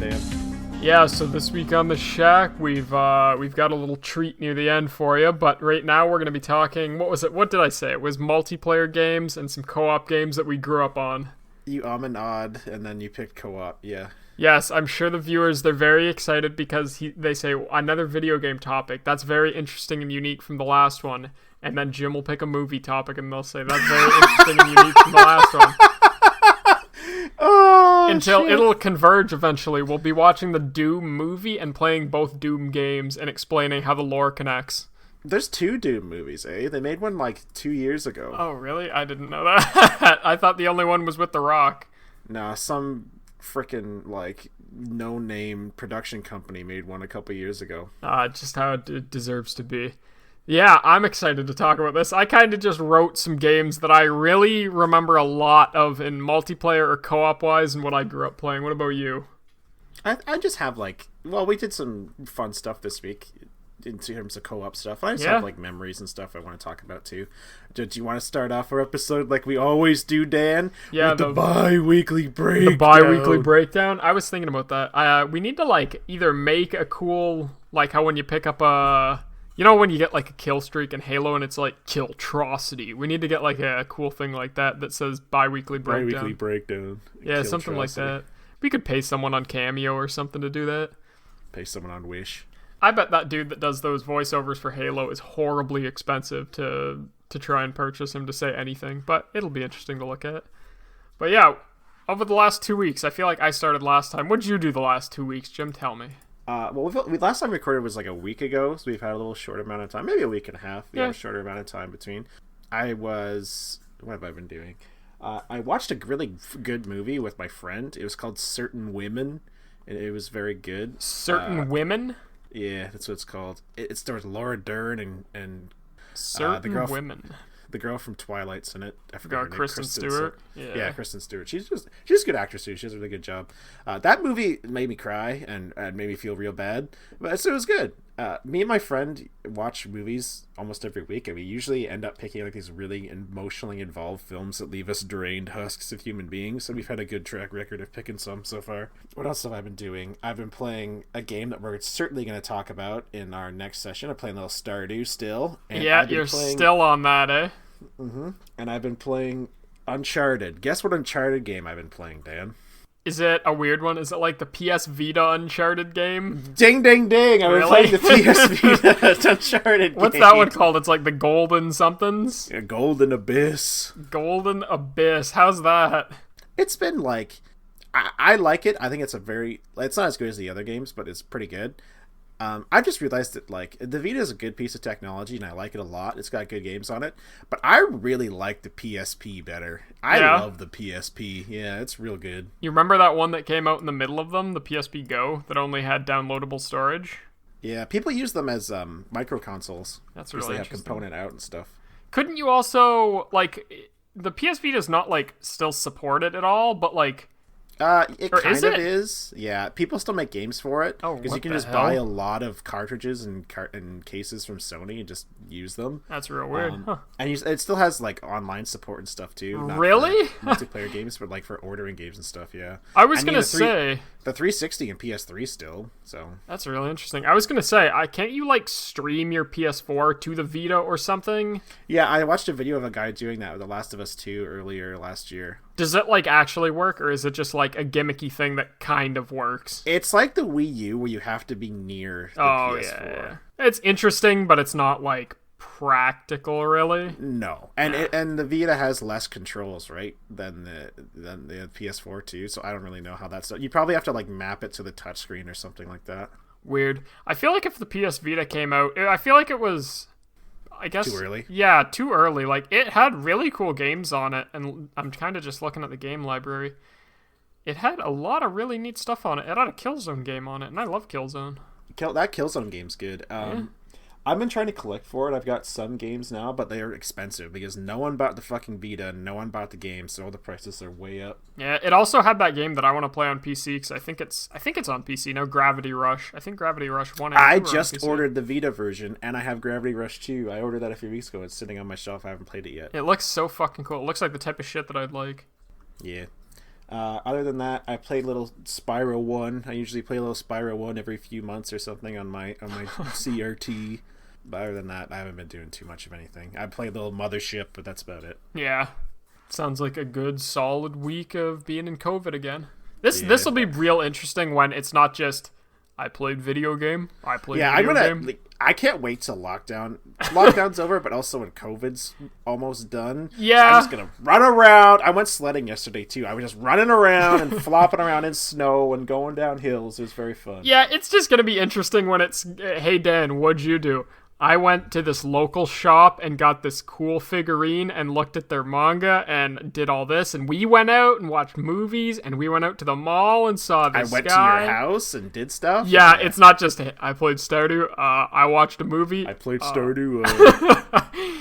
Dan? Yeah, so this week on the Shack, we've got a little treat near the end for you, but right now we're going to be talking, what was it? What did I say? It was multiplayer games and some co-op games that we grew up on. You and odd, and then you picked co-op, yeah. Yes, I'm sure the viewers, they're very excited because they say, another video game topic. That's very interesting and unique from the last one. And then Jim will pick a movie topic and they'll say, that's very interesting and unique from the last one. Oh, Until shit. it'll converge eventually. We'll be watching the Doom movie and playing both Doom games and explaining how the lore connects. There's 2 Doom movies, eh? They made one like 2 years ago. Oh, really? I didn't know that. I thought the only one was with The Rock. Nah, some frickin' like no-name production company made one a couple years ago. Just how it deserves to be. Yeah, I'm excited to talk about this. I kind of just wrote some games that I really remember a lot of in multiplayer or co-op wise and what I grew up playing. What about you? I just have like, well, we did some fun stuff this week in terms of co-op stuff. I just Yeah. have like memories and stuff I want to talk about too. Do you want to start off our episode like we always do, Dan? Yeah, with the bi-weekly breakdown. The bi-weekly breakdown. I was thinking about that. We need to like either make a cool, like how when you pick up a, you know, when you get like a kill streak in Halo and it's like Killtrocity. We need to get like a cool thing like that says bi-weekly breakdown. Bi-weekly breakdown. Yeah, something like that. We could pay someone on Cameo or something to do that. Pay someone on Wish. I bet that dude that does those voiceovers for Halo is horribly expensive to try and purchase him to say anything, but it'll be interesting to look at. But yeah, over the last 2 weeks, I feel like I started last time. What did you do the last 2 weeks, Jim? Tell me. Well, we last time recorded was like a week ago, so we've had a little short amount of time, maybe a week and a half. We have a shorter amount of time between. What have I been doing? I watched a really good movie with my friend. It was called Certain Women, and it was very good. Certain Women? Yeah, that's what it's called. It stars Laura Dern and Certain Women. The girl from Twilight's in it. I forgot her name. Kristen Stewart. Yeah, Kristen Stewart. She's a good actress too. She does a really good job. That movie made me cry and made me feel real bad, but so it was good. Me and my friend watch movies almost every week, and we usually end up picking like these really emotionally involved films that leave us drained husks of human beings. And we've had a good track record of picking some so far. What else have I been doing? I've been playing a game that we're certainly going to talk about in our next session. I'm playing a little Stardew still. And Yeah, you're still on that, eh? Mm-hmm. And I've been playing Uncharted. Guess what Uncharted game I've been playing, Dan? Is it a weird one? Is it like the PS Vita Uncharted game? Ding, ding, ding! I've been playing the PS Vita Uncharted game. What's that one called? It's like the Golden Somethings? Yeah, Golden Abyss. Golden Abyss. How's that? It's been like... I like it. I think it's it's not as good as the other games, but it's pretty good. I just realized that like the Vita is a good piece of technology and I like it a lot. It's got good games on it, but I really like the PSP better. I love the PSP. Yeah, it's real good. You remember that one that came out in the middle of them, the PSP Go, that only had downloadable storage? Yeah, people use them as micro consoles. That's really really they have interesting. component out and stuff. Couldn't you also like the PS Vita does not like still support it at all, but like It or kind is of it? is. Yeah, people still make games for it. Oh, because what you can the just buy hell? a lot of cartridges and cases from Sony and just use them. That's real weird. Huh. And it still has like online support and stuff too. Not Really? for multiplayer games, but like for ordering games and stuff. Yeah. I was And gonna the say the 360 and PS3 still. So that's really interesting. I was gonna say, can't you like stream your PS4 to the Vita or something? yeah, I watched a video of a guy doing that with The Last of Us 2 earlier last year. Does it like actually work, or is it just like a gimmicky thing that kind of works? It's like the Wii U where you have to be near the Oh PS4. yeah. It's interesting, but it's not like practical, really. No, and the Vita has less controls, right, than the PS4 too. So I don't really know how that's done. You probably have to like map it to the touchscreen or something like that. Weird. I feel like if the PS Vita came out, I feel like it was, I guess, Too early? Yeah, too early. Like it had really cool games on it, and I'm kind of just looking at the game library. It had a lot of really neat stuff on it. It had a Killzone game on it, and I love Killzone. That Killzone game's good. I've been trying to collect for it. I've got some games now, but they are expensive because no one bought the fucking Vita and no one bought the game, so all the prices are way up. Yeah, it also had that game that I want to play on PC because I think it's on PC now. Gravity Rush. I think Gravity Rush 1 and 2 I are on just PC. ordered the Vita version, and I have Gravity Rush 2. I ordered that a few weeks ago. It's sitting on my shelf. I haven't played it yet. It looks so fucking cool. It looks like the type of shit that I'd like. Yeah. Other than that, I played little Spyro 1. I usually play a little Spyro 1 every few months or something on my CRT. But other than that, I haven't been doing too much of anything. I played a little Mothership, but that's about it. Yeah. Sounds like a good solid week of being in COVID again. This will be real interesting when it's not just I played video game. I can't wait till lockdown's over, but also when COVID's almost done. Yeah. So I'm just gonna run around. I went sledding yesterday too. I was just running around and flopping around in snow and going down hills. It was very fun. Yeah, it's just gonna be interesting when it's, hey Dan, what'd you do? I went to this local shop and got this cool figurine and looked at their manga and did all this. And we went out and watched movies and we went out to the mall and saw this guy. I went to your house and did stuff? Yeah, it's not just, I played Stardew. I watched a movie. I played Stardew.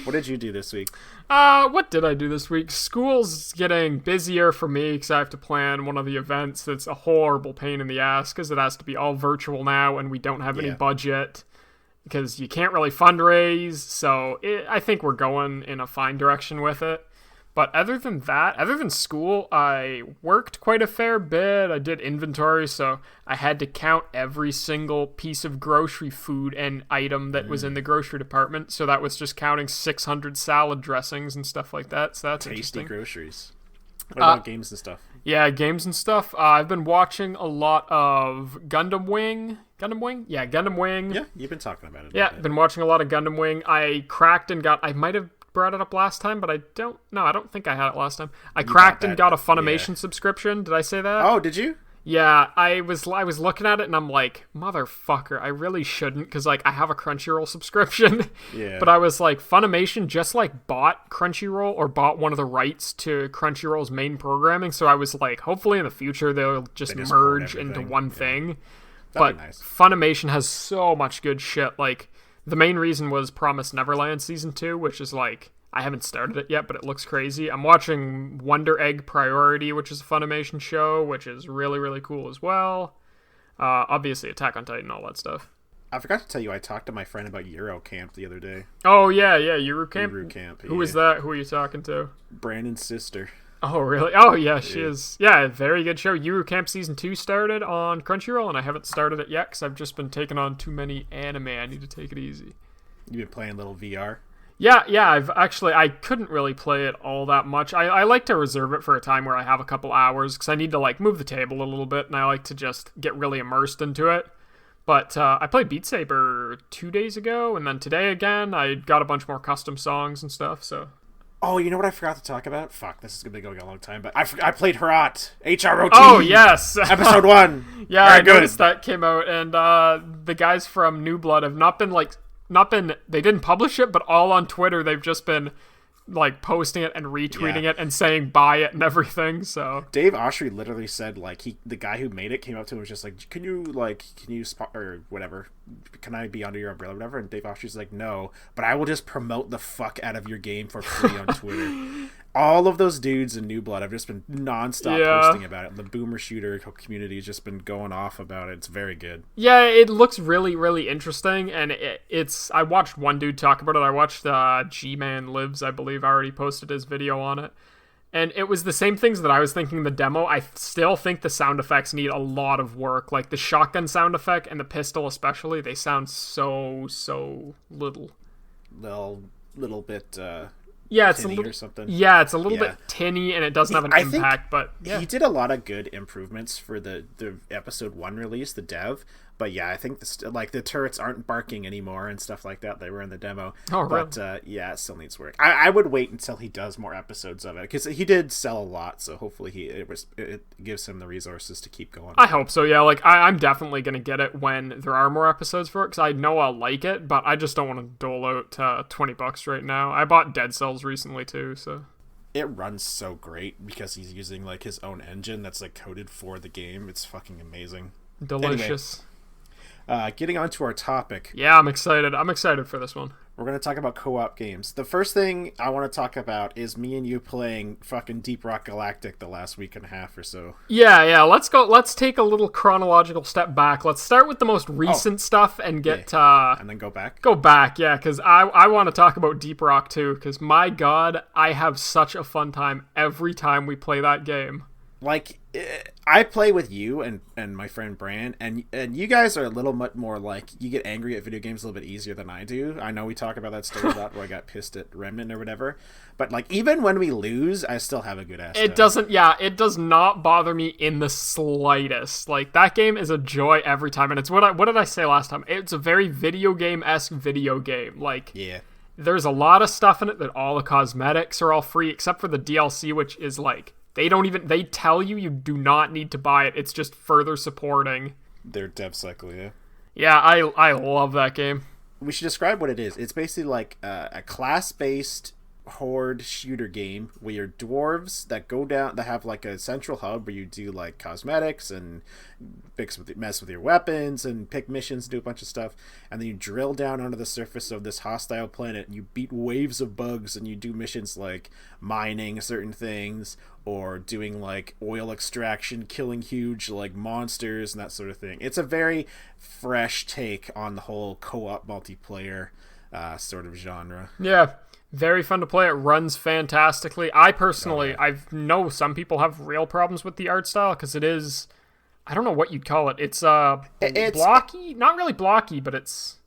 What did you do this week? What did I do this week? School's getting busier for me because I have to plan one of the events that's a horrible pain in the ass because it has to be all virtual now and we don't have any budget. Because you can't really fundraise, so I think we're going in a fine direction with it. But other than that, other than school, I worked quite a fair bit. I did inventory, so I had to count every single piece of grocery food and item that was in the grocery department. So that was just counting 600 salad dressings and stuff like that. So that's tasty interesting. Groceries. What about games and stuff? Yeah, games and stuff. I've been watching a lot of Gundam Wing. Gundam Wing? Yeah, Gundam Wing. Yeah, you've been talking about it. Yeah, been watching a lot of Gundam Wing. I cracked and got... I might have brought it up last time, but I don't... No, I don't think I had it last time. I cracked and got a Funimation subscription. Did I say that? Oh, did you? Yeah, I was looking at it and I'm like, motherfucker, I really shouldn't because, like, I have a Crunchyroll subscription. Yeah. But I was like, Funimation just, like, bought Crunchyroll or bought one of the rights to Crunchyroll's main programming. So I was like, hopefully in the future they'll just merge into one thing. But nice. Funimation has so much good shit. Like, the main reason was Promised Neverland Season 2, which is, like, I haven't started it yet, but it looks crazy. I'm watching Wonder Egg Priority, which is a Funimation show, which is really, really cool as well. Obviously, Attack on Titan, all that stuff. I forgot to tell you, I talked to my friend about Eurocamp the other day. Oh, yeah, Eurocamp? Eurocamp, Who is that? Who are you talking to? Brandon's sister. Oh, really? Oh, yeah, she is. Yeah, very good show. Eurocamp Season 2 started on Crunchyroll, and I haven't started it yet because I've just been taking on too many anime. I need to take it easy. You've been playing a little VR? Yeah, I couldn't really play it all that much. I like to reserve it for a time where I have a couple hours because I need to, like, move the table a little bit, and I like to just get really immersed into it. But I played Beat Saber 2 days ago, and then today again. I got a bunch more custom songs and stuff, so... Oh, you know what I forgot to talk about? Fuck, this is going to be going a long time, but I played Herat. H-R-O-T. Oh, yes. Episode 1. Yeah, I noticed that came out, and the guys from New Blood have not been, they didn't publish it, but all on Twitter, they've just been, like, posting it and retweeting it and saying buy it and everything, so. Dave Oshry literally said, like, the guy who made it came up to him and was just like, can you or whatever, can I be under your umbrella or whatever? And Dave Oshry's like, no, but I will just promote the fuck out of your game for free on Twitter. All of those dudes in New Blood have just been nonstop posting about it. The Boomer Shooter community has just been going off about it. It's very good. Yeah, it looks really, really interesting, and it's... I watched one dude talk about it. I watched G-Man Lives, I believe, already posted his video on it. And it was the same things that I was thinking in the demo. I still think the sound effects need a lot of work. Like, the shotgun sound effect and the pistol especially, they sound so little. Little bit... Yeah, it's a little, or something. Yeah, it's a little bit tinny, and it doesn't have an impact. But he did a lot of good improvements for the episode 1 release, the dev. But yeah, I think the turrets aren't barking anymore and stuff like that. They were in the demo. Oh, really? But yeah, it still needs work. I would wait until he does more episodes of it because he did sell a lot. So hopefully it gives him the resources to keep going. I hope so. Yeah, like I'm definitely gonna get it when there are more episodes for it because I know I'll like it, but I just don't want to dole out $20 right now. I bought Dead Cells recently too, so. It runs so great because he's using like his own engine that's like coded for the game. It's fucking amazing. Delicious. Anyway, getting on to our topic. Yeah, I'm excited. I'm excited for this one. We're going to talk about co-op games. The first thing I want to talk about is me and you playing fucking Deep Rock Galactic the last week and a half or so. Yeah. Let's take a little chronological step back. Let's start with the most recent stuff and get... and then go back? Go back, yeah, because I want to talk about Deep Rock too, because my god, I have such a fun time every time we play that game. like I play with you and my friend Bran, and you guys are a little much more like, you get angry at video games a little bit easier than I do. I know we talk about that story a lot where I got pissed at Remnant or whatever, but like even when we lose, I still have a good ass It time. doesn't, yeah, it does not bother me in the slightest. Like, that game is a joy every time, and it's what did I say last time? It's a very video game-esque video game. Like, Yeah. there's a lot of stuff in it that all the cosmetics are all free, except for the DLC, which is like, they tell you do not need to buy it. It's just further supporting Their dev cycle, yeah. Yeah, I love that game. We should describe what it is. It's basically like a class-based horde shooter game where you're dwarves that go down, that have like a central hub where you do like cosmetics and mess with your weapons and pick missions, do a bunch of stuff, and then you drill down onto the surface of this hostile planet and you beat waves of bugs and you do missions like mining certain things or doing like oil extraction, killing huge like monsters and that sort of thing. It's a very fresh take on the whole co-op multiplayer sort of genre. Yeah. Very fun to play. It runs fantastically. I personally, I know some people have real problems with the art style because it is, I don't know what you'd call it. It's blocky, not really blocky, but it's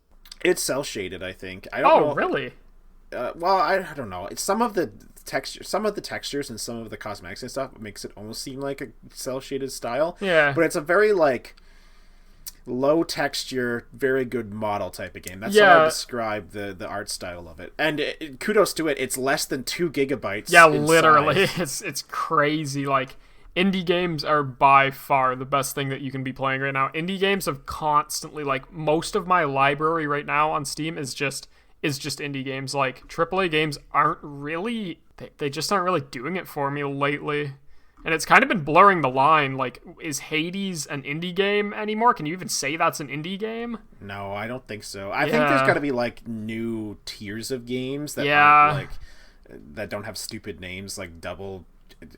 cel shaded. I think. I don't know. Oh, really? Well, I don't know. It's some of the textures and some of the cosmetics and stuff makes it almost seem like a cel shaded style. Yeah. But it's a very like low texture, very good model type of game. That's how I describe the art style of it. And kudos to it. It's less than 2 gigabytes. Yeah, in literally. size. It's crazy. Like, indie games are by far the best thing that you can be playing right now. Indie games have constantly, like, most of my library right now on Steam is just indie games. Like, AAA games aren't really, they just aren't really doing it for me lately. And it's kind of been blurring the line. Like, is Hades an indie game anymore? Can you even say that's an indie game? No, I don't think so. I think there's got to be like new tiers of games that aren't, like, that don't have stupid names, like Double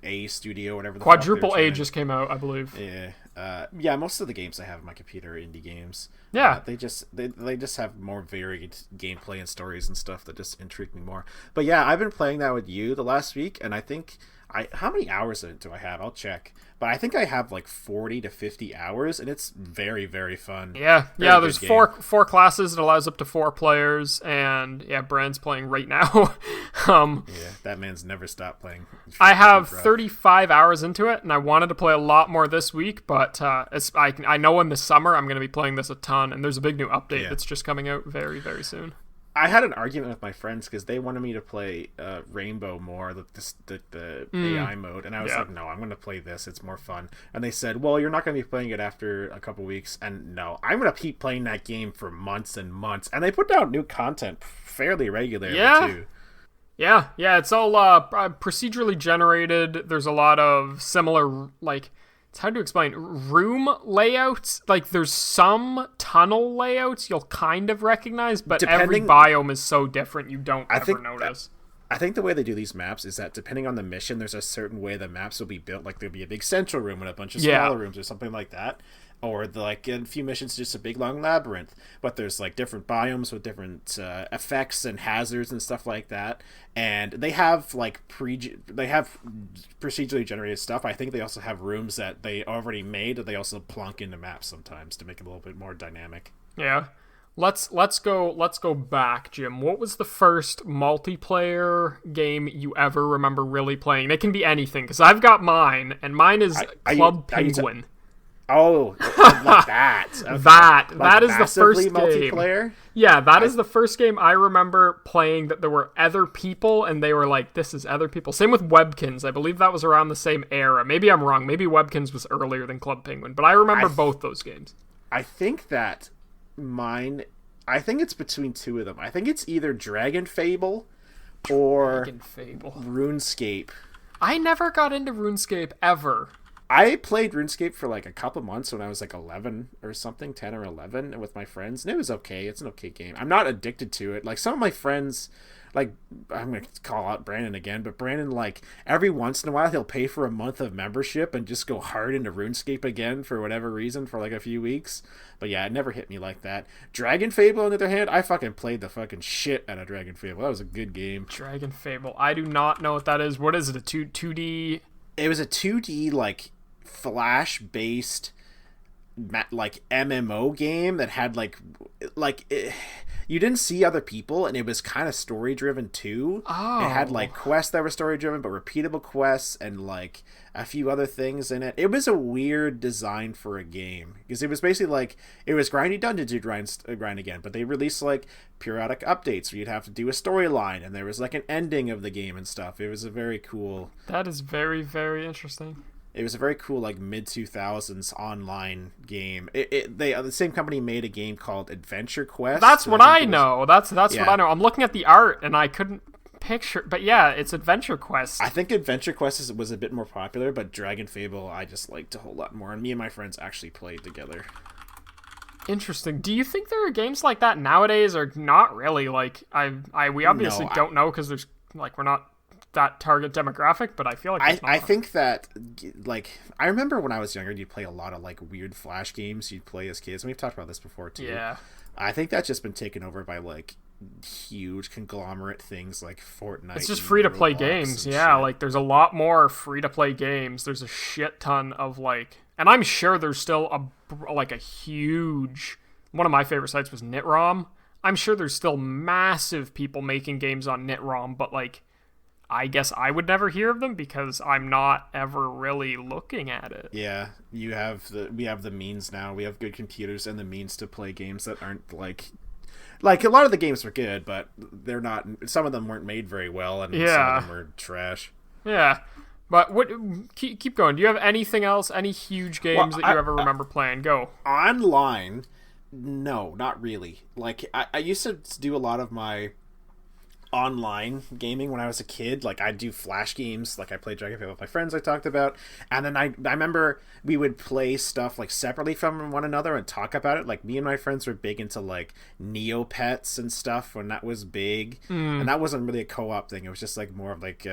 A Studio, whatever. Quadruple A just came out, I believe. Yeah. Most of the games I have on my computer are indie games. Yeah, they just have more varied gameplay and stories and stuff that just intrigue me more. But yeah, I've been playing that with you the last week, and I think. How many hours do I have? I'll check. But I think I have like 40 to 50 hours, and it's very, very fun. Yeah, there's four classes. It allows up to 4 players, and yeah, Brand's playing right now. Yeah, that man's never stopped playing. I have 35 hours into it, and I wanted to play a lot more this week, but I know in the summer I'm going to be playing this a ton, and there's a big new update that's just coming out very, very soon. I had an argument with my friends because they wanted me to play Rainbow more, the AI mode, and I was like, no, I'm going to play this. It's more fun. And they said, well, you're not going to be playing it after a couple weeks. And no, I'm going to keep playing that game for months and months. And they put out new content fairly regularly, too. Yeah, it's all procedurally generated. There's a lot of similar, like, it's hard to explain, room layouts. Like, there's some tunnel layouts you'll kind of recognize, but every biome is so different you don't ever notice. I think the way they do these maps is that depending on the mission, there's a certain way the maps will be built. Like, there'll be a big central room and a bunch of smaller rooms or something like that. Or, like, in a few missions, just a big, long labyrinth. But there's, like, different biomes with different effects and hazards and stuff like that. And they have, like, procedurally generated stuff. I think they also have rooms that they already made that they also plonk into maps sometimes to make it a little bit more dynamic. Yeah. Let's go back, Jim. What was the first multiplayer game you ever remember really playing? It can be anything, because I've got mine, and mine is Club Penguin. Oh, like that. Okay. That is the first multiplayer? Game. Yeah, that is the first game I remember playing that there were other people, and they were like, this is other people. Same with Webkins. I believe that was around the same era. Maybe I'm wrong. Maybe Webkins was earlier than Club Penguin, but I remember both those games. I think that I think it's between two of them. I think it's either Dragonfable or RuneScape. I never got into RuneScape ever. I played RuneScape for like a couple months when I was like 11 or something, 10 or 11 with my friends, and it was okay. It's an okay game. I'm not addicted to it. Like, some of my friends, like, I'm going to call out Brandon again, but Brandon, like, every once in a while he'll pay for a month of membership and just go hard into RuneScape again for whatever reason for like a few weeks. But yeah, it never hit me like that. Dragonfable, on the other hand, I fucking played the fucking shit out of Dragonfable. That was a good game. Dragonfable. I do not know what that is. What is it, a 2D... It was a 2D like flash based like MMO game that had you didn't see other people, and it was kind of story driven too. Oh. It had like quests that were story driven, but repeatable quests and like a few other things in it. It was a weird design for a game because it was basically like it was grindy dungeons you'd grind again, but they released like periodic updates where you'd have to do a storyline, and there was like an ending of the game and stuff. It was a very cool. That is very, very interesting. It was a very cool like mid 2000s online game. The same company made a game called Adventure Quest. That's what I know. That's what I know. I'm looking at the art and I couldn't picture, but yeah, it's Adventure Quest. I think Adventure Quest was a bit more popular, but Dragonfable I just liked a whole lot more, and me and my friends actually played together. Interesting. Do you think there are games like that nowadays, or not really? Like we obviously don't know because there's like we're not that target demographic, but I feel like I think that like I remember when I was younger, you'd play a lot of like weird flash games you'd play as kids, and we've talked about this before too. Yeah, I think that's just been taken over by like huge conglomerate things like Fortnite. It's just free to play games. Yeah, like there's a lot more free to play games. There's a shit ton of like, and I'm sure there's still a huge. One of my favorite sites was KnitROM. I'm sure there's still massive people making games on KnitROM, but like, I guess I would never hear of them because I'm not ever really looking at it. Yeah, we have the means now. We have good computers and the means to play games that aren't like a lot of the games were good, but they're not. Some of them weren't made very well, and some of them were trash. Yeah, but keep going. Do you have anything else? Any huge games that you ever remember playing? Go online. No, not really. Like I used to do a lot of my online gaming when I was a kid. Like I'd do flash games, like I played Dragonfable with my friends I talked about, and then I remember we would play stuff like separately from one another and talk about it. Like me and my friends were big into like Neopets and stuff when that was big, and that wasn't really a co-op thing. It was just like more of like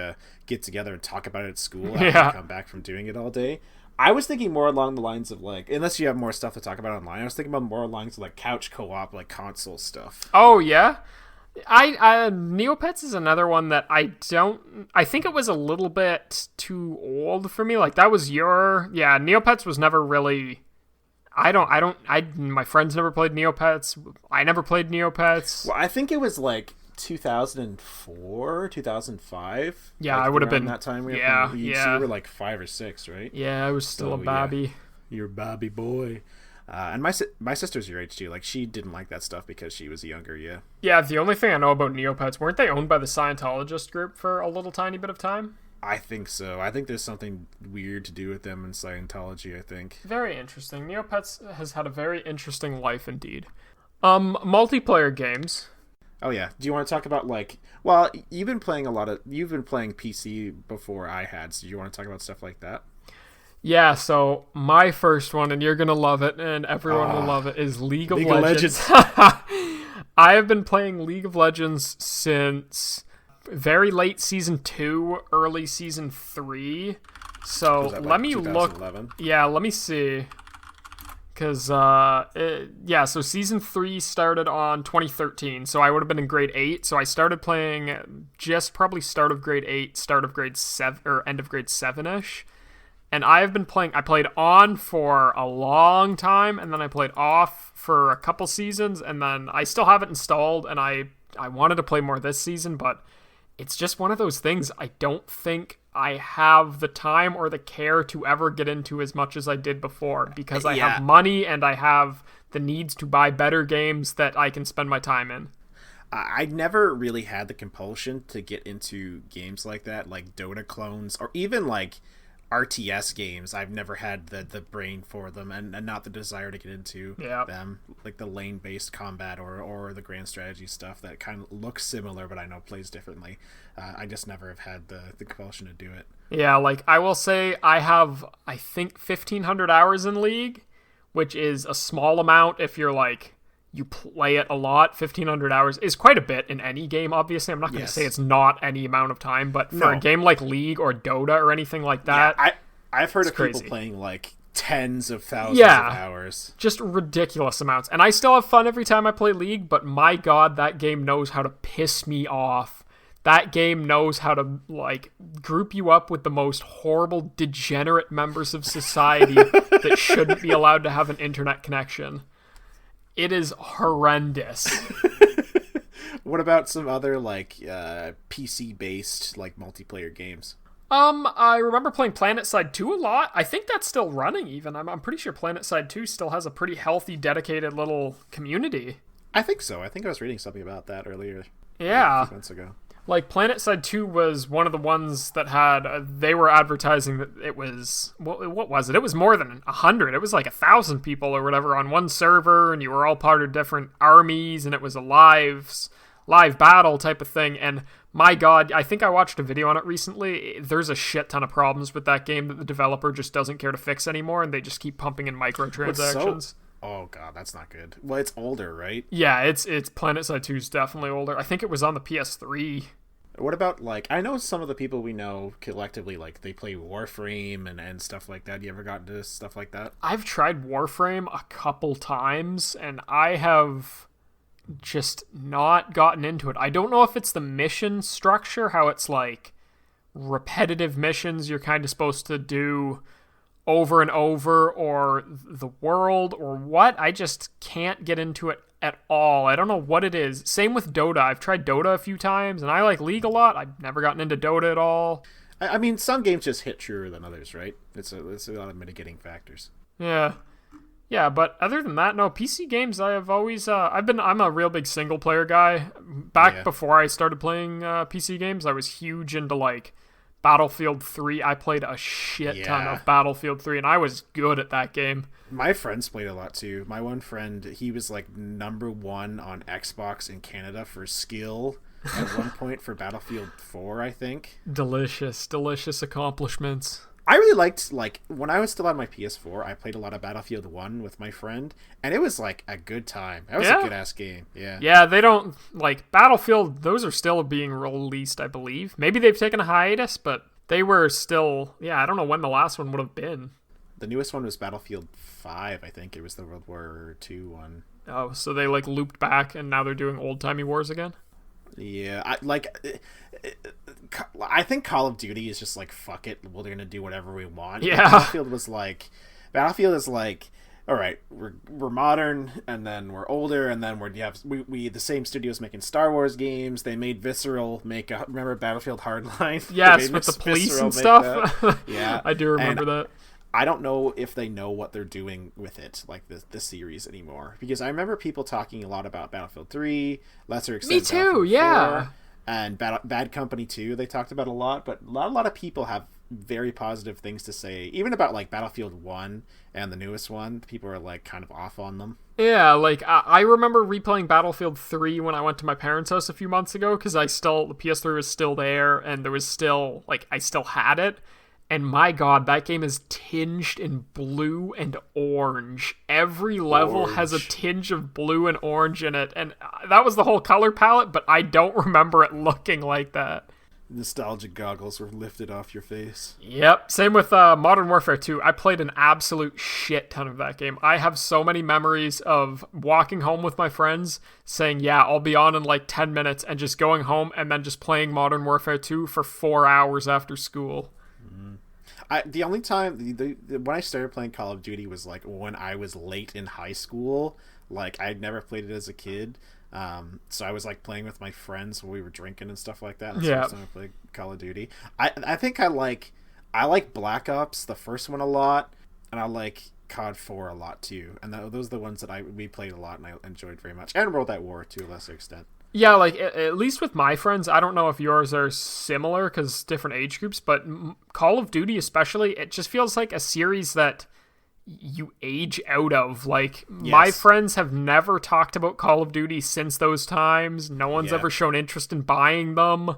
get together and talk about it at school after you come back from doing it all day. I was thinking more along the lines of like, unless you have more stuff to talk about online, I was thinking about more along lines of like couch co-op, like console stuff. Oh yeah, I Neopets is another one that I think it was a little bit too old for me. Like that was Neopets was never really. My friends never played Neopets. I never played Neopets. Well, I think it was like 2004, 2005. Yeah, like I would have been that time. So you were like 5 or 6, right? Yeah, I was still a babby. Yeah. You're a babby boy. And my sister's your age too. Like she didn't like that stuff because she was younger. Yeah. Yeah. The only thing I know about Neopets, weren't they owned by the Scientologist group for a little tiny bit of time? I think so. I think there's something weird to do with them in Scientology. I think. Very interesting. Neopets has had a very interesting life indeed. Multiplayer games. Oh yeah. Do you want to talk about like? Well, you've been playing PC before I had. So do you want to talk about stuff like that? Yeah, so my first one, and you're going to love it, and everyone will love it, is League of Legends. I have been playing League of Legends since very late Season 2, early Season 3. So let me look. Yeah, let me see. Because, so Season 3 started on 2013, so I would have been in grade 8. So I started playing just probably start of grade 8, start of grade 7, or end of grade 7-ish. And I've been playing, I played on for a long time, and then I played off for a couple seasons, and then I still have it installed, and I wanted to play more this season, but it's just one of those things I don't think I have the time or the care to ever get into as much as I did before, because I have money and I have the needs to buy better games that I can spend my time in. I never really had the compulsion to get into games like that, like Dota clones, or even like RTS games. I've never had the brain for them and not the desire to get into them, like the lane-based combat or the grand strategy stuff that kind of looks similar but I know plays differently. I just never have had the compulsion to do it. Yeah, like I will say I have, I think, 1,500 hours in League, which is a small amount if you're like, you play it a lot. 1,500 hours is quite a bit in any game, obviously. I'm not going to say it's not any amount of time, but for a game like League or Dota or anything like that... Yeah, I've heard of people playing like tens of thousands of hours. Just ridiculous amounts. And I still have fun every time I play League, but my god, that game knows how to piss me off. that game knows how to like group you up with the most horrible, degenerate members of society that shouldn't be allowed to have an internet connection. It is horrendous. What about some other like PC based like multiplayer games? I remember playing PlanetSide 2 a lot. I think that's still running even. I'm pretty sure PlanetSide 2 still has a pretty healthy, dedicated little community. I think so. I think I was reading something about that earlier. Yeah. A few months ago. Like, PlanetSide 2 was one of the ones that had, they were advertising that it was, what was it? It was more than 100. It was like 1,000 people or whatever on one server, and you were all part of different armies, and it was a live battle type of thing. And my God, I think I watched a video on it recently. There's a shit ton of problems with that game that the developer just doesn't care to fix anymore, and they just keep pumping in microtransactions. Oh God, that's not good. Well, it's older, right? Yeah, it's PlanetSide 2 is definitely older. I think it was on the PS3. What about, like, I know some of the people we know collectively, like, they play Warframe and stuff like that. You ever gotten to stuff like that? I've tried Warframe a couple times, and I have just not gotten into it. I don't know if it's the mission structure, how it's, like, repetitive missions you're kind of supposed to do over and over, or the world, or what. I just can't get into it at all. I don't know what it is. Same with Dota. I've tried Dota a few times, and I like League a lot. I've never gotten into Dota at all. I mean, some games just hit truer than others, right? It's a lot of mitigating factors. Yeah. Yeah, but other than that, no, PC games I have always, I'm a real big single player guy. Back before I started playing PC games, I was huge into, like, Battlefield 3. I played a shit ton of Battlefield 3, and I was good at that game. My friends played a lot too. My one friend, he was like #1 on Xbox in Canada for skill at one point for Battlefield 4, I think. Delicious accomplishments. I really liked, like, when I was still on my PS4, I played a lot of Battlefield 1 with my friend, and it was, like, a good time. That was a good-ass game, yeah. Yeah, they don't, like, Battlefield, those are still being released, I believe. Maybe they've taken a hiatus, but they were still, I don't know when the last one would have been. The newest one was Battlefield 5, I think. It was the World War II one. Oh, so they, like, looped back, and now they're doing old-timey wars again? Yeah, I think Call of Duty is just like, fuck it, we're gonna do whatever we want. Yeah. Battlefield is like, all right, we're modern, and then we're older, and then we the same studios making Star Wars games. They made Visceral remember Battlefield Hardline? Yes, with the police and stuff. Yeah, I do remember that. I don't know if they know what they're doing with it, like this series anymore, because I remember people talking a lot about Battlefield 3, lesser extent. Me too, yeah. 4, and Bad Company 2. They talked about a lot, but a lot of people have very positive things to say, even about like Battlefield 1 and the newest one. People are like kind of off on them. Yeah, like I remember replaying Battlefield 3 when I went to my parents' house a few months ago, because the PS3 was still there, and there was still, like, I still had it. And my God, that game is tinged in blue and orange. Every level has a tinge of blue and orange in it. And that was the whole color palette, but I don't remember it looking like that. Nostalgic goggles were lifted off your face. Yep. Same with Modern Warfare 2. I played an absolute shit ton of that game. I have so many memories of walking home with my friends, saying, yeah, I'll be on in like 10 minutes, and just going home and then just playing Modern Warfare 2 for 4 hours after school. The only time when I started playing Call of Duty was like when I was late in high school. Like, I'd never played it as a kid, so I was like playing with my friends when we were drinking and stuff like that. That's the first time I played Call of Duty. I think I like Black Ops, the first one, a lot, and I like COD 4 a lot too. And those are the ones that we played a lot and I enjoyed very much. And World at War to a lesser extent. Yeah, like, at least with my friends, I don't know if yours are similar because different age groups, but Call of Duty especially, it just feels like a series that you age out of. Like, my friends have never talked about Call of Duty since those times. No one's ever shown interest in buying them.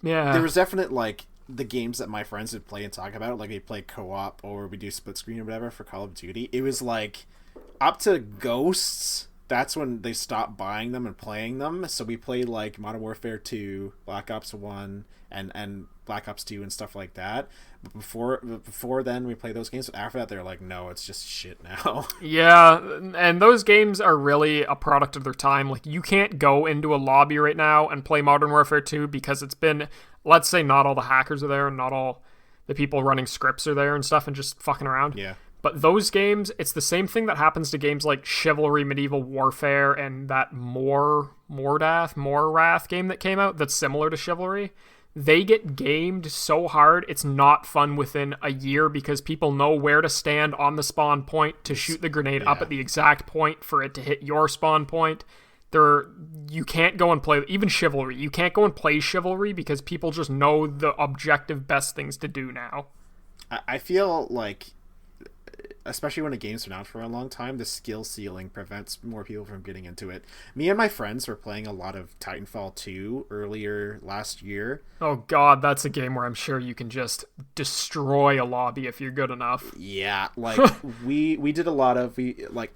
Yeah. There was definite, like, the games that my friends would play and talk about, like, they play co-op or we do split screen or whatever for Call of Duty. It was, like, up to Ghosts that's when they stopped buying them and playing them. So we played like Modern Warfare 2, Black Ops 1, and Black Ops 2 and stuff like that. But before then, we played those games. But after that, they're like, no, it's just shit now. Yeah, and those games are really a product of their time. Like, you can't go into a lobby right now and play Modern Warfare 2 because it's been, let's say, not all the hackers are there and not all the people running scripts are there and stuff and just fucking around. Yeah. But those games, it's the same thing that happens to games like Chivalry, Medieval Warfare, and that Morwrath game that came out that's similar to Chivalry. They get gamed so hard, it's not fun within a year because people know where to stand on the spawn point to shoot the grenade up at the exact point for it to hit your spawn point. You can't go and play, even Chivalry, you can't go and play Chivalry because people just know the objective best things to do now. I feel like, especially when a game's been out for a long time, the skill ceiling prevents more people from getting into it. Me and my friends were playing a lot of Titanfall 2 earlier last year. Oh god, that's a game where I'm sure you can just destroy a lobby if you're good enough. Yeah, like we did a lot of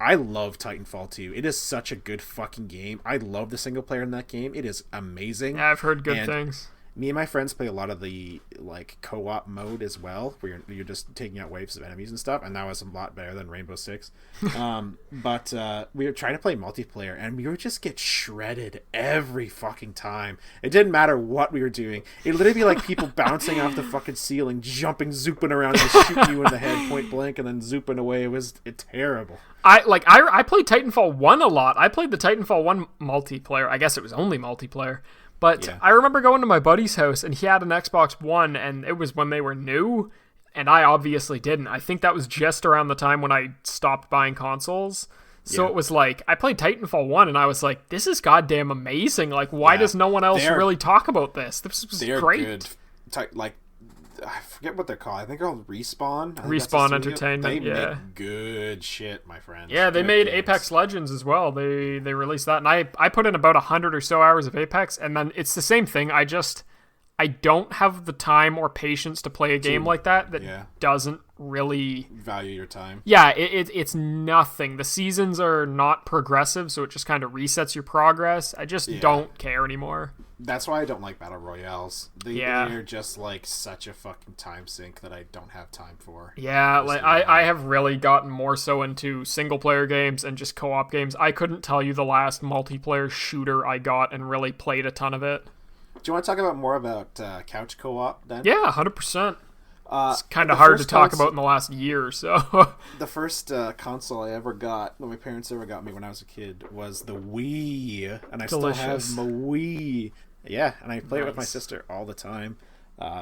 I love Titanfall 2. It is such a good fucking game. I love the single player in that game. It is amazing. Yeah, I've heard good things. Me and my friends play a lot of the co-op mode as well, where you're just taking out waves of enemies and stuff, and that was a lot better than Rainbow Six. But we were trying to play multiplayer, and we would just get shredded every fucking time. It didn't matter what we were doing. It'd literally be like people bouncing off the fucking ceiling, jumping, zooping around, just shooting you in the head point blank, and then zooping away. It was terrible. I played Titanfall 1 a lot. I played the Titanfall 1 multiplayer. I guess it was only multiplayer. But yeah. I remember going to my buddy's house, and he had an Xbox One, and it was when they were new, and I obviously didn't. I think that was just around the time when I stopped buying consoles. So It was like, I played Titanfall 1, and I was like, this is goddamn amazing. Like, why does no one else really talk about this? This was great. Good. I forget what they're called. I think they're called Respawn. Respawn Entertainment, they make good shit, my friend. Yeah, they made games. Apex Legends as well. They released that, and I put in about 100 or so hours of Apex, and then it's the same thing. I don't have the time or patience to play a game like that doesn't really value your time. Yeah, it's nothing. The seasons are not progressive, so it just kind of resets your progress. I just don't care anymore. That's why I don't like battle royales. They're just like such a fucking time sink that I don't have time for. Yeah, like I have really gotten more so into single player games and just co-op games. I couldn't tell you the last multiplayer shooter I got and really played a ton of it. Do you want to talk about more about couch co-op then? Yeah, 100%. It's kind of hard to talk about in the last year or so. The first console I ever got, that my parents ever got me when I was a kid, was the Wii, and I still have my Wii. Yeah, and I play it with my sister all the time.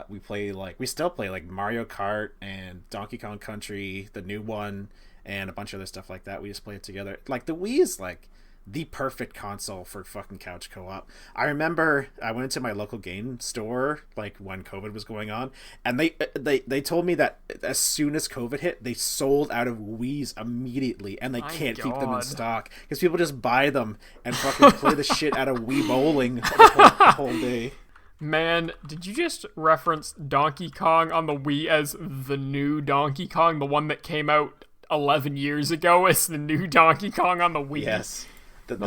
We still play like Mario Kart and Donkey Kong Country, the new one, and a bunch of other stuff like that. We just play it together. Like, the Wii is like the perfect console for fucking couch co-op. I remember I went into my local game store like when COVID was going on, and they told me that as soon as COVID hit, they sold out of Wiis immediately, and they can't keep them in stock because people just buy them and fucking play the shit out of Wii bowling the whole day. Man, did you just reference Donkey Kong on the Wii as the new Donkey Kong, the one that came out 11 years ago as the new Donkey Kong on the Wii? Yes. The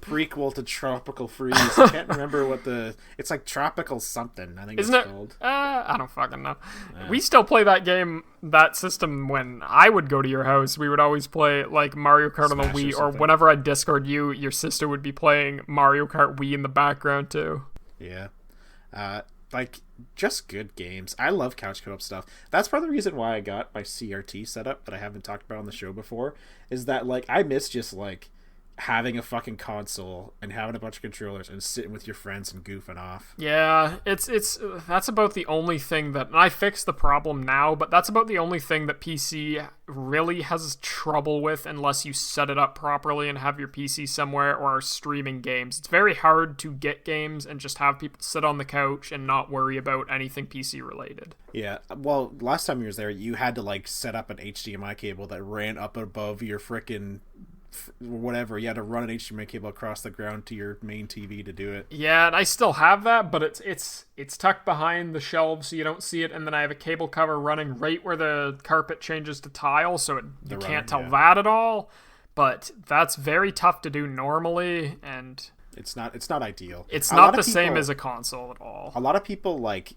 prequel to Tropical Freeze. I can't remember it's like Tropical something, I think. Isn't it's called. I don't fucking know. Yeah. We still play that game, that system, when I would go to your house. We would always play like Mario Kart on the Wii, or whenever I'd Discord you, your sister would be playing Mario Kart Wii in the background too. Yeah. Just good games. I love couch co-op stuff. That's part of the reason why I got my CRT setup that I haven't talked about on the show before, is that I miss just having a fucking console and having a bunch of controllers and sitting with your friends and goofing off. Yeah, that's about the only thing that, and I fixed the problem now, but that's about the only thing that PC really has trouble with unless you set it up properly and have your PC somewhere or are streaming games. It's very hard to get games and just have people sit on the couch and not worry about anything PC related. Yeah, well, last time you was there, you had to set up an HDMI cable that ran up above your frickin' whatever. You had to run an HDMI cable across the ground to your main TV to do it. Yeah, and I still have that, but it's tucked behind the shelves so you don't see it, and then I have a cable cover running right where the carpet changes to tile, so you can't tell that at all. but that's very tough to do normally, and it's not ideal. It's not the same as a console at all. A lot of people like.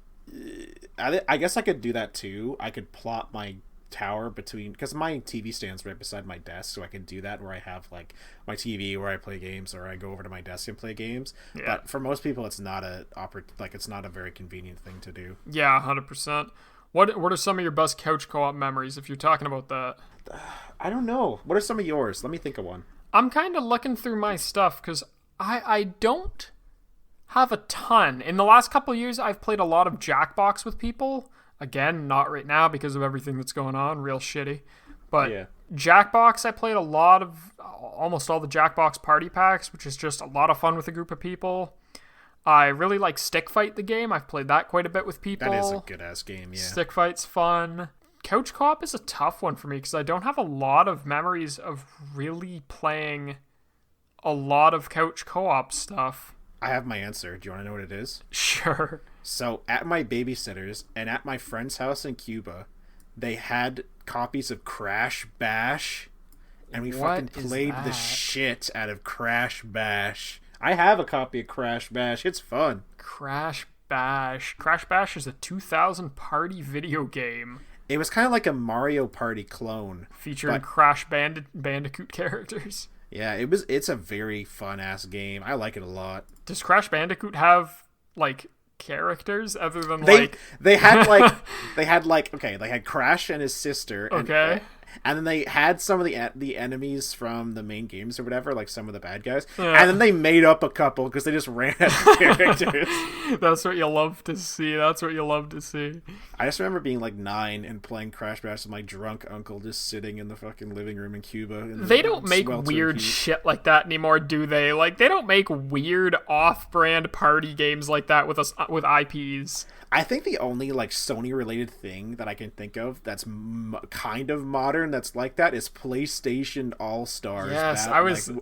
I guess I could do that too. I could plot my tower between, because my TV stands right beside my desk, so I can do that where I have like my TV where I play games, or I go over to my desk and play games. Yeah. But for most people, it's not it's not a very convenient thing to do. Yeah, 100%. What are some of your best couch co-op memories, if you're talking about that? I don't know. What are some of yours? Let me think of one. I'm kind of looking through my stuff because I don't have a ton. In the last couple of years, I've played a lot of Jackbox with people. Again, not right now because of everything that's going on. Real shitty. But yeah. Jackbox, I played almost all the Jackbox party packs, which is just a lot of fun with a group of people. I really like Stick Fight, the game. I've played that quite a bit with people. That is a good-ass game, yeah. Stick Fight's fun. Couch co-op is a tough one for me because I don't have a lot of memories of really playing a lot of couch co-op stuff. I have my answer. Do you want to know what it is? Sure. So, at my babysitter's and at my friend's house in Cuba, they had copies of Crash Bash, and we fucking played the shit out of Crash Bash. I have a copy of Crash Bash. It's fun. Crash Bash. Crash Bash is a 2000 party video game. It was kind of like a Mario Party clone. Featuring Crash Bandicoot characters. Yeah, it's a very fun-ass game. I like it a lot. Does Crash Bandicoot have, like, characters other than, They had Crash and his sister. Okay. And then they had some of the enemies from the main games or whatever, like some of the bad guys. Yeah. And then they made up a couple because they just ran out of characters. That's what you love to see. I just remember being like 9 and playing Crash Bash with my drunk uncle just sitting in the fucking living room in Cuba. They don't make weird shit like that anymore, do they? Like, they don't make weird off-brand party games like that with IPs. I think the only like Sony-related thing that I can think of that's kind of modern that's like that is PlayStation All-Stars. Yes, I was going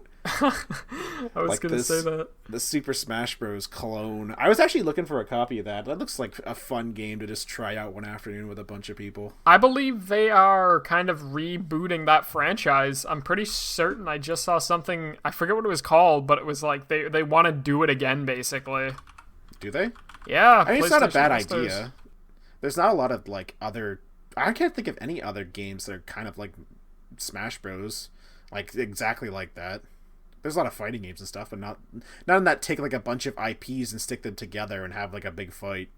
to say that. The Super Smash Bros. Clone. I was actually looking for a copy of that. That looks like a fun game to just try out one afternoon with a bunch of people. I believe they are kind of rebooting that franchise. I'm pretty certain I just saw something, I forget what it was called, but it was like they want to do it again, basically. Do they? Yeah, I mean, it's not a bad idea. There's not a lot of like other. I can't think of any other games that are kind of like Smash Bros. Like exactly like that. There's a lot of fighting games and stuff, but not in that take like a bunch of IPs and stick them together and have like a big fight.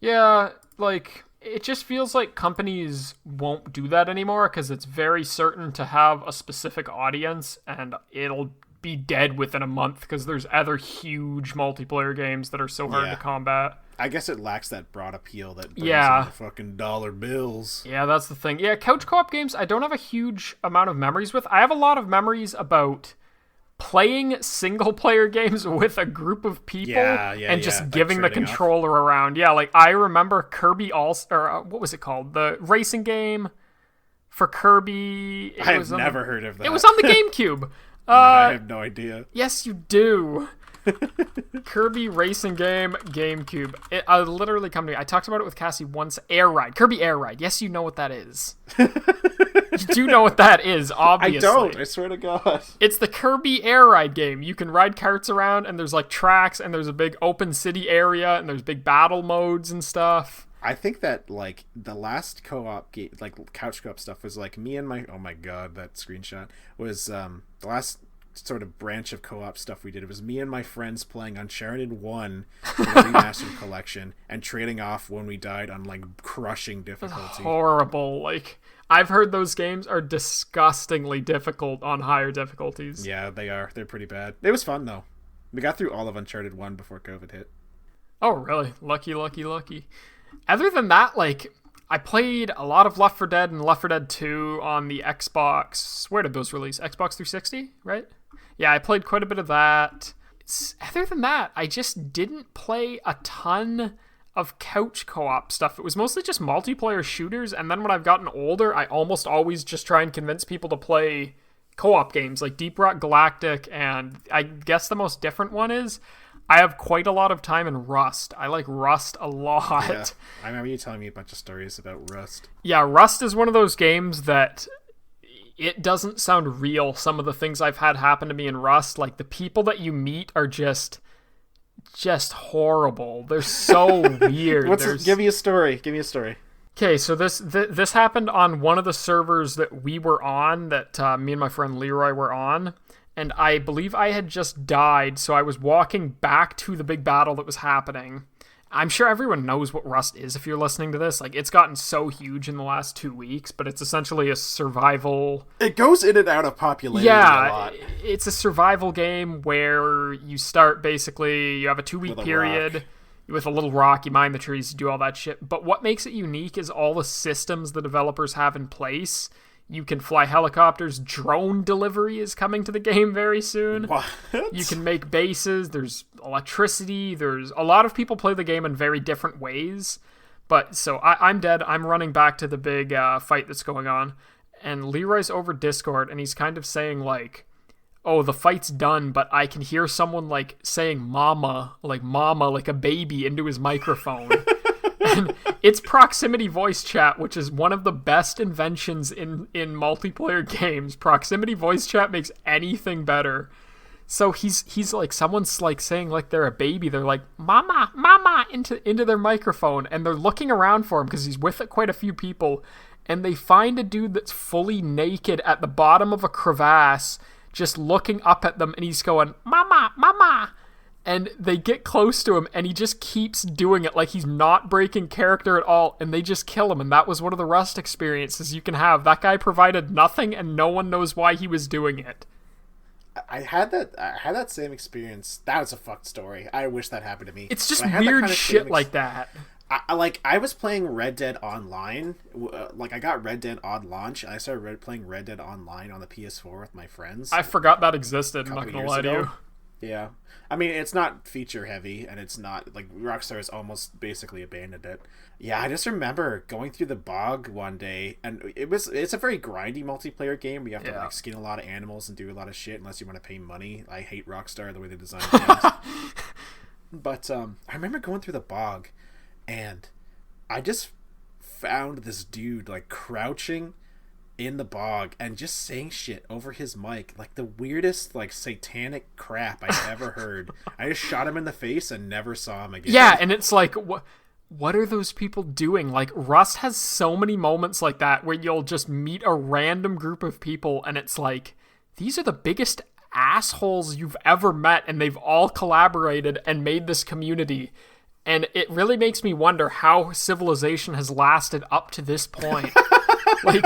Yeah, like it just feels like companies won't do that anymore because it's very certain to have a specific audience, and it'll be dead within a month because there's other huge multiplayer games that are so hard to combat. I guess it lacks that broad appeal that brings in the fucking dollar bills. Yeah, that's the thing. Yeah, couch co-op games I don't have a huge amount of memories with. I have a lot of memories about playing single player games with a group of people and just giving the controller around. Yeah, like I remember Kirby what was it called? The racing game for Kirby. I have never heard of that. It was on the GameCube. I have no idea. Yes, you do. Kirby racing game, GameCube. It literally come to me. I talked about it with Cassie once. Air Ride. Kirby Air Ride. Yes, you know what that is. You do know what that is, obviously. I don't. I swear to God. It's the Kirby Air Ride game. You can ride carts around, and there's like tracks, and there's a big open city area, and there's big battle modes and stuff. I think that like the last co-op game, like couch co-op stuff, was like me and my that screenshot was the last sort of branch of co-op stuff we did. It was me and my friends playing Uncharted 1 in the remastered collection and trading off when we died on like crushing difficulty. Horrible. Like I've heard those games are disgustingly difficult on higher difficulties. Yeah, they are. They're pretty bad. It was fun though. We got through all of Uncharted 1 before COVID hit. Oh really? Lucky. Other than that, like, I played a lot of Left 4 Dead and Left 4 Dead 2 on the Xbox. Where did those release? Xbox 360, right? Yeah, I played quite a bit of that. Other than that, I just didn't play a ton of couch co-op stuff. It was mostly just multiplayer shooters, and then when I've gotten older, I almost always just try and convince people to play co-op games like Deep Rock Galactic, and I guess the most different one is I have quite a lot of time in Rust. I like Rust a lot. Yeah, I remember you telling me a bunch of stories about Rust. Yeah, Rust is one of those games that it doesn't sound real. Some of the things I've had happen to me in Rust, like the people that you meet are just horrible. They're so weird. Give me a story. Okay, so this happened on one of the servers that we were on, that me and my friend Leroy were on, and I believe I had just died, so I was walking back to the big battle that was happening. I'm sure everyone knows what Rust is if you're listening to this. Like, it's gotten so huge in the last 2 weeks, but it's essentially a survival... It goes in and out of popularity a lot. It's a survival game where you start basically, you have a 2-week period with a little rock, you mine the trees, you do all that shit. But what makes it unique is all the systems the developers have in place. You can fly helicopters. Drone delivery is coming to the game very soon. What? You can make bases. There's electricity. There's a lot of people play the game in very different ways. But so I'm dead. I'm running back to the big fight that's going on. And Leroy's over Discord, and he's kind of saying like, oh, the fight's done, but I can hear someone like saying mama, like a baby into his microphone. And it's proximity voice chat, which is one of the best inventions in multiplayer games. Proximity voice chat makes anything better. So he's like, someone's like saying like they're a baby. They're like, mama, into their microphone. And they're looking around for him because he's with quite a few people. And they find a dude that's fully naked at the bottom of a crevasse, just looking up at them. And he's going, mama. And they get close to him, and he just keeps doing it like he's not breaking character at all, and they just kill him. And that was one of the Rust experiences you can have. That guy provided nothing, and no one knows why he was doing it. I had that same experience. That was a fucked story. I wish that happened to me. It's just weird shit like that. I was playing Red Dead Online. I got Red Dead on launch, and I started playing Red Dead Online on the PS4 with my friends. I forgot that existed, I'm not gonna lie to you. Yeah. I mean, it's not feature heavy, and it's not, like, Rockstar has almost basically abandoned it. Yeah, I just remember going through the bog one day, and it's a very grindy multiplayer game where you have to, like, skin a lot of animals and do a lot of shit unless you want to pay money. I hate Rockstar, the way they design games. But, I remember going through the bog, and I just found this dude, like, crouching in the bog and just saying shit over his mic, like the weirdest, like, satanic crap I've ever heard. I just shot him in the face and never saw him again. Yeah, and it's like, what are those people doing? Like, Rust has so many moments like that where you'll just meet a random group of people, and it's like, these are the biggest assholes you've ever met, and they've all collaborated and made this community. And it really makes me wonder how civilization has lasted up to this point. Like,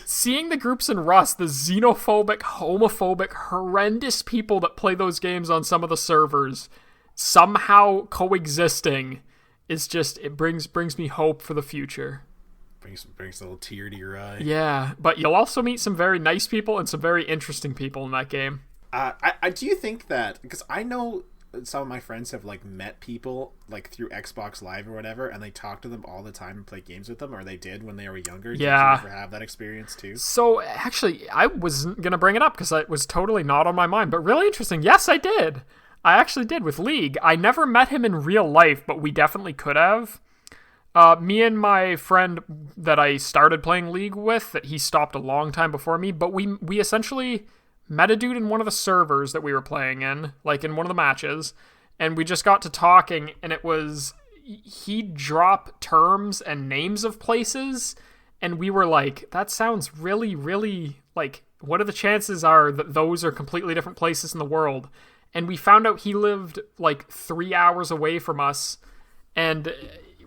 seeing the groups in Rust, the xenophobic, homophobic, horrendous people that play those games on some of the servers, somehow coexisting, is just, it brings me hope for the future. Brings a little tear to your eye. Yeah, but you'll also meet some very nice people and some very interesting people in that game. I do you think that, because I know some of my friends have, like, met people, like, through Xbox Live or whatever, and they talk to them all the time and play games with them, or they did when they were younger. Yeah. Did you ever have that experience too? So, actually, I wasn't going to bring it up because it was totally not on my mind, but really interesting. Yes, I did. I actually did with League. I never met him in real life, but we definitely could have. Me and my friend that I started playing League with, that he stopped a long time before me, but we essentially met a dude in one of the servers that we were playing in, like in one of the matches, and we just got to talking, and it was, he'd drop terms and names of places, and we were like, that sounds really, really, like, what are the chances are that those are completely different places in the world? And we found out he lived like 3 hours away from us, and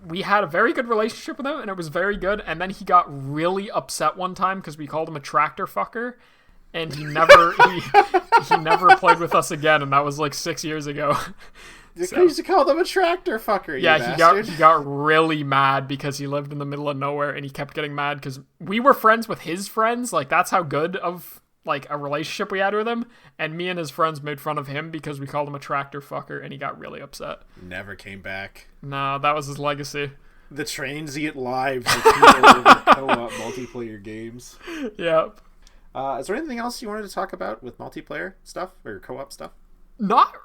we had a very good relationship with him, and it was very good. And then he got really upset one time because we called him a tractor fucker, and he never he never played with us again, and that was like 6 years ago. You used to call them a tractor fucker. Yeah, he got really mad because he lived in the middle of nowhere, and he kept getting mad because we were friends with his friends. Like, that's how good of, like, a relationship we had with him, and me and his friends made fun of him because we called him a tractor fucker, and he got really upset. Never came back. No, that was his legacy. The transient lives of people over co-op multiplayer games. Yep. Is there anything else you wanted to talk about with multiplayer stuff or co-op stuff? Not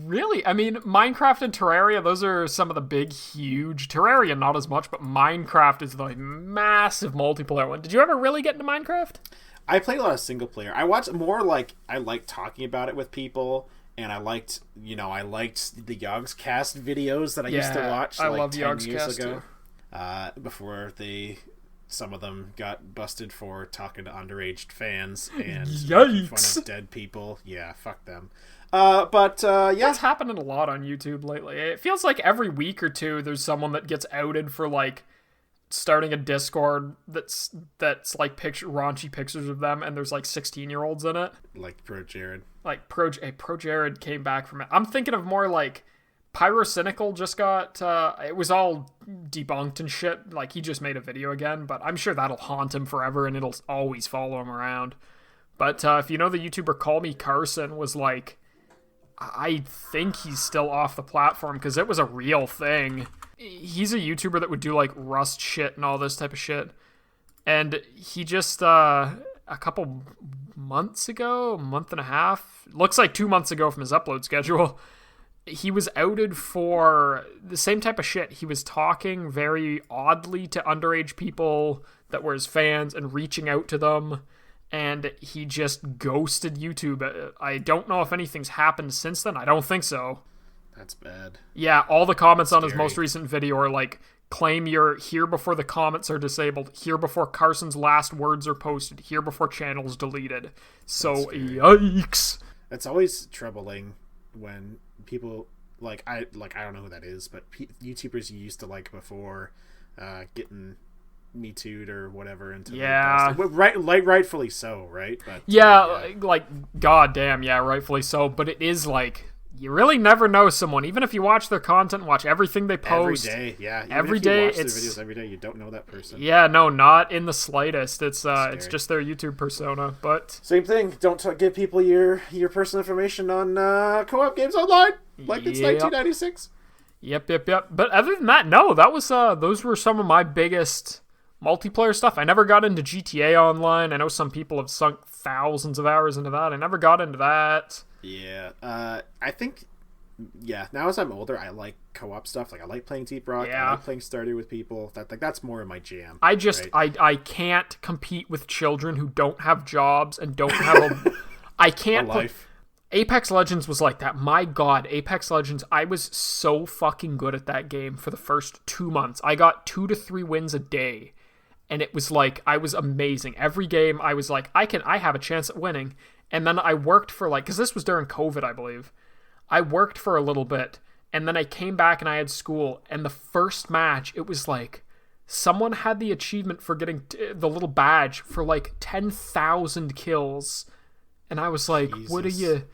really. I mean, Minecraft and Terraria, those are some of the big, huge. Terraria, not as much, but Minecraft is the massive multiplayer one. Did you ever really get into Minecraft? I played a lot of single player. I watched more like I liked talking about it with people, and I liked the Yogscast videos that I used to watch. I like love 10 years Yogscast ago, too. before some of them got busted for talking to underage fans and Yikes. making fun of dead people. Yeah, fuck them. Yeah, That's happening a lot on YouTube lately. It feels like every week or two there's someone that gets outed for like starting a Discord that's like raunchy pictures of them, and there's like 16-year-olds in it. like Pro Jared. Like Pro Jared came back from it. I'm thinking of more like Pyrocynical just got it was all debunked and shit. Like he just made a video again, but I'm sure that'll haunt him forever and it'll always follow him around. But if you know the YouTuber Call Me Carson was like, I think he's still off the platform because it was a real thing. He's a YouTuber that would do like Rust shit and all this type of shit. And he just, a couple months ago, a month and a half, looks like 2 months ago from his upload schedule, he was outed for the same type of shit. He was talking very oddly to underage people that were his fans and reaching out to them. And he just ghosted YouTube. I don't know if anything's happened since then. I don't think so. That's bad. Yeah, all the comments on his most recent video are like, claim you're here before the comments are disabled, here before Carson's last words are posted, here before channels deleted. So, yikes. It's always troubling when people, I don't know who that is, but YouTubers you used to like before getting Me Too'd or whatever into rightfully so, right? But like goddamn, yeah, rightfully so. But it is like you really never know someone, even if you watch their content, watch everything they post every day. Yeah, every day. Watch their videos every day. You don't know that person. Yeah, no, not in the slightest. It's just their YouTube persona. But same thing. Don't give people your personal information on co-op games online like it's 1996. Yep. But other than that, no, that was those were some of my biggest multiplayer stuff. I never got into GTA Online. I know some people have sunk thousands of hours into that. I never got into that. Yeah. I think, now as I'm older, I like co-op stuff. Like, I like playing Deep Rock. I like playing Stardew with people. That's more in my jam. I can't compete with children who don't have jobs and don't have I can't. A life. Apex Legends was like that. My God, Apex Legends, I was so fucking good at that game for the first 2 months. I got 2 to 3 wins a day. And it was like, I was amazing. Every game, I was like, I have a chance at winning. And then I worked for because this was during COVID, I believe. I worked for a little bit. And then I came back and I had school. And the first match, it was like, someone had the achievement for getting the little badge for like 10,000 kills. And I was like, Jesus. What are you...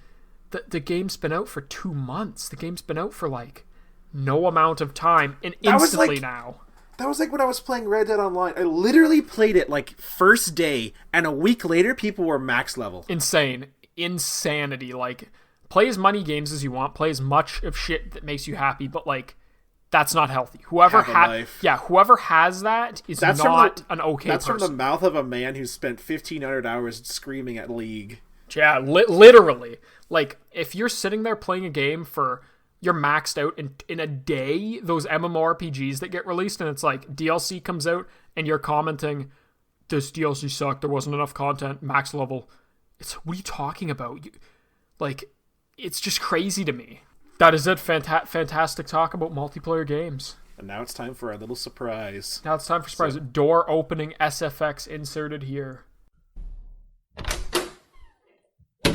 The game's been out for 2 months. The game's been out for like no amount of time. And instantly now... That was like when I was playing Red Dead Online. I literally played it like first day, and a week later, people were max level. Insane. Insanity. Like, play as many games as you want. Play as much of shit that makes you happy, but like, that's not healthy. Whoever has that is an okay person. That's from the mouth of a man who spent 1,500 hours screaming at League. Yeah, literally. Like, if you're sitting there playing a game for... You're maxed out in a day, those MMORPGs that get released, and it's like DLC comes out, and you're commenting, this DLC sucked, there wasn't enough content, max level. What are you talking about? It's just crazy to me. That is it. Fantastic talk about multiplayer games. And now it's time for our little surprise. Door opening SFX inserted here.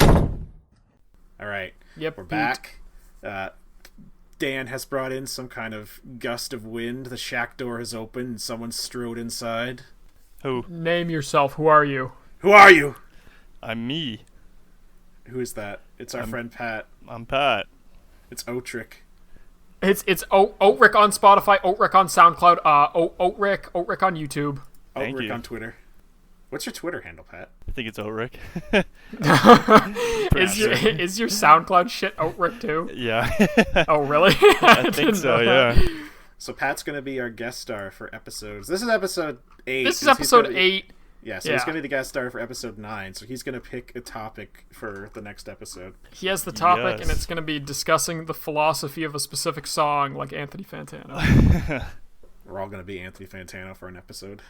All right. Yep. We're back. Dan has brought in some kind of gust of wind. The shack door has opened and someone strode inside. Who? Name yourself. Who are you? Who are you? I'm me. Who is that? It's our friend Pat. I'm Pat. It's Otrick. It's Otrick on Spotify, Otrick on SoundCloud, Otrick on YouTube. Thank you. on Twitter. What's your Twitter handle, Pat? I think it's Otrick. Is your SoundCloud shit Otrick too? Yeah. Oh, really? I think so, yeah. So Pat's going to be our guest star for episodes. This is episode 8. This is episode 8. Yeah, so he's going to be the guest star for episode 9, so he's going to pick a topic for the next episode. He has the topic, Yes. and it's going to be discussing the philosophy of a specific song, like Anthony Fantano. We're all going to be Anthony Fantano for an episode.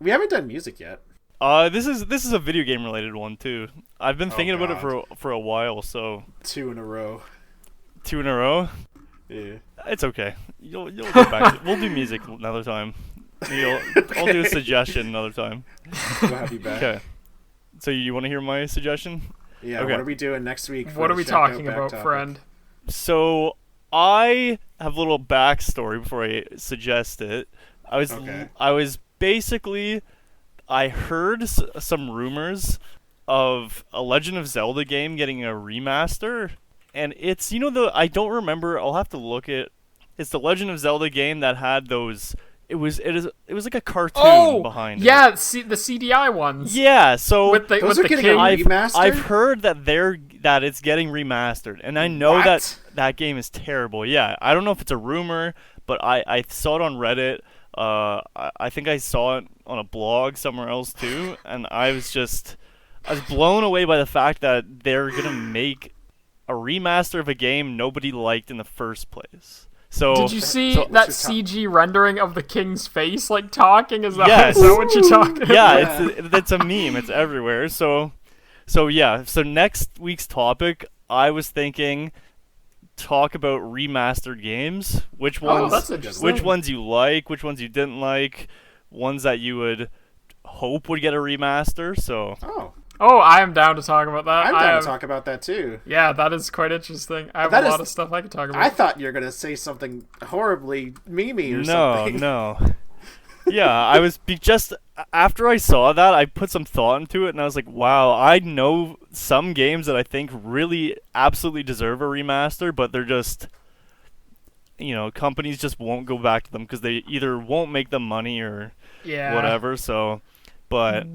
We haven't done music yet. This is a video game related one too. I've been thinking about it for a while, so 2 in a row. 2 in a row. Yeah. It's okay. You'll get back to it. We'll do music another time. I'll do a suggestion another time. We'll have you back. Okay. So you want to hear my suggestion? Yeah, Okay. what are we doing next week? What are we talking about, friend? So I have a little backstory before I suggest it. I was basically, I heard some rumors of a Legend of Zelda game getting a remaster, and it's I don't remember. I'll have to look it. It's the Legend of Zelda game that had those. It was like a cartoon behind it. Yeah, the CDI ones. Yeah, so those are getting a remaster? I've heard that it's getting remastered, and I know that game is terrible. Yeah, I don't know if it's a rumor, but I saw it on Reddit. I think I saw it on a blog somewhere else too, and I was blown away by the fact that they're gonna make a remaster of a game nobody liked in the first place. So did you see that CG rendering of the king's face, like talking? Is that what you're talking about? Yeah, it's a meme. It's everywhere. So yeah. So next week's topic, I was thinking, talk about remastered games. Which ones? That's interesting. Which ones you like? Which ones you didn't like? Ones that you would hope would get a remaster. So. Oh, I am down to talk about that. I'm down to talk about that too. Yeah, that is quite interesting. I have a lot of stuff I could talk about. I thought you were going to say something horribly memey or something. No. Yeah, I was just after I saw that, I put some thought into it, and I was like, wow, I know some games that I think really absolutely deserve a remaster, but they're just, companies just won't go back to them because they either won't make them money or whatever. So, but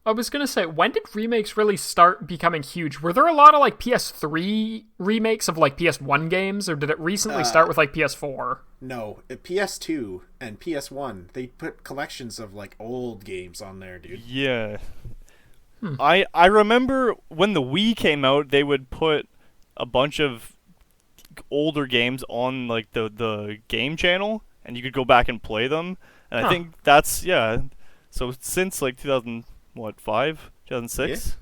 I was going to say, when did remakes really start becoming huge? Were there a lot of, like, PS3 remakes of, like, PS1 games, or did it recently start with, like, PS4? No, PS2 and PS1, they put collections of, like, old games on there, dude. Yeah. I remember when the Wii came out, they would put a bunch of older games on, like, the game channel, and you could go back and play them. And I think that's, so since, like, 2005, 2006,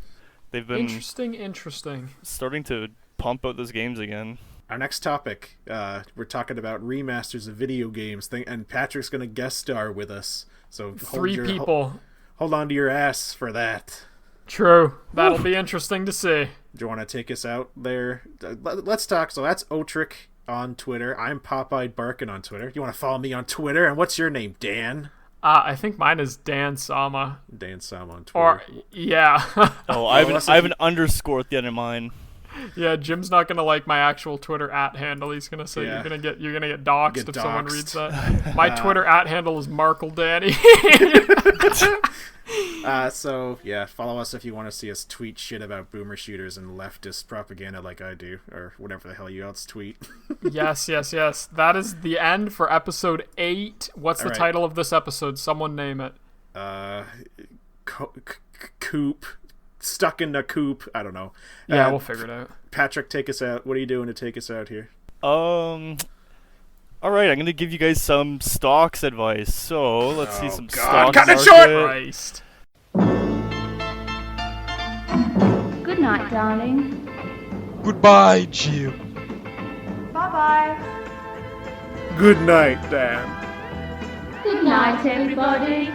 they've been interesting starting to pump out those games again. Our next topic, we're talking about remasters of video games, and Patrick's going to guest star with us. So 3 people. Hold on to your ass for that. True. That'll be interesting to see. Do you want to take us out there? Let's talk. So that's Otrick on Twitter. I'm Popeye Barkin on Twitter. You want to follow me on Twitter? And what's your name, Dan? I think mine is Dan Sama. Dan Sama on Twitter. Or, yeah. Oh, I have an underscore at the end of mine. Yeah, Jim's not gonna like my actual Twitter @handle. He's gonna say you're gonna get doxxed if someone reads that. My Twitter @handle is Markle Danny. So yeah, follow us if you want to see us tweet shit about boomer shooters and leftist propaganda like I do, or whatever the hell you else tweet. Yes. That is the end for episode 8. What's the title of this episode? Someone name it. Coop. Stuck in a coop. I don't know. Yeah, we'll figure it out. Patrick, take us out. What are you doing to take us out here? Alright, I'm gonna give you guys some stocks advice. So let's see some stocks. Cut it short! Christ. Good night, darling. Goodbye, Jim. Bye-bye. Good night, Dan. Good night, everybody.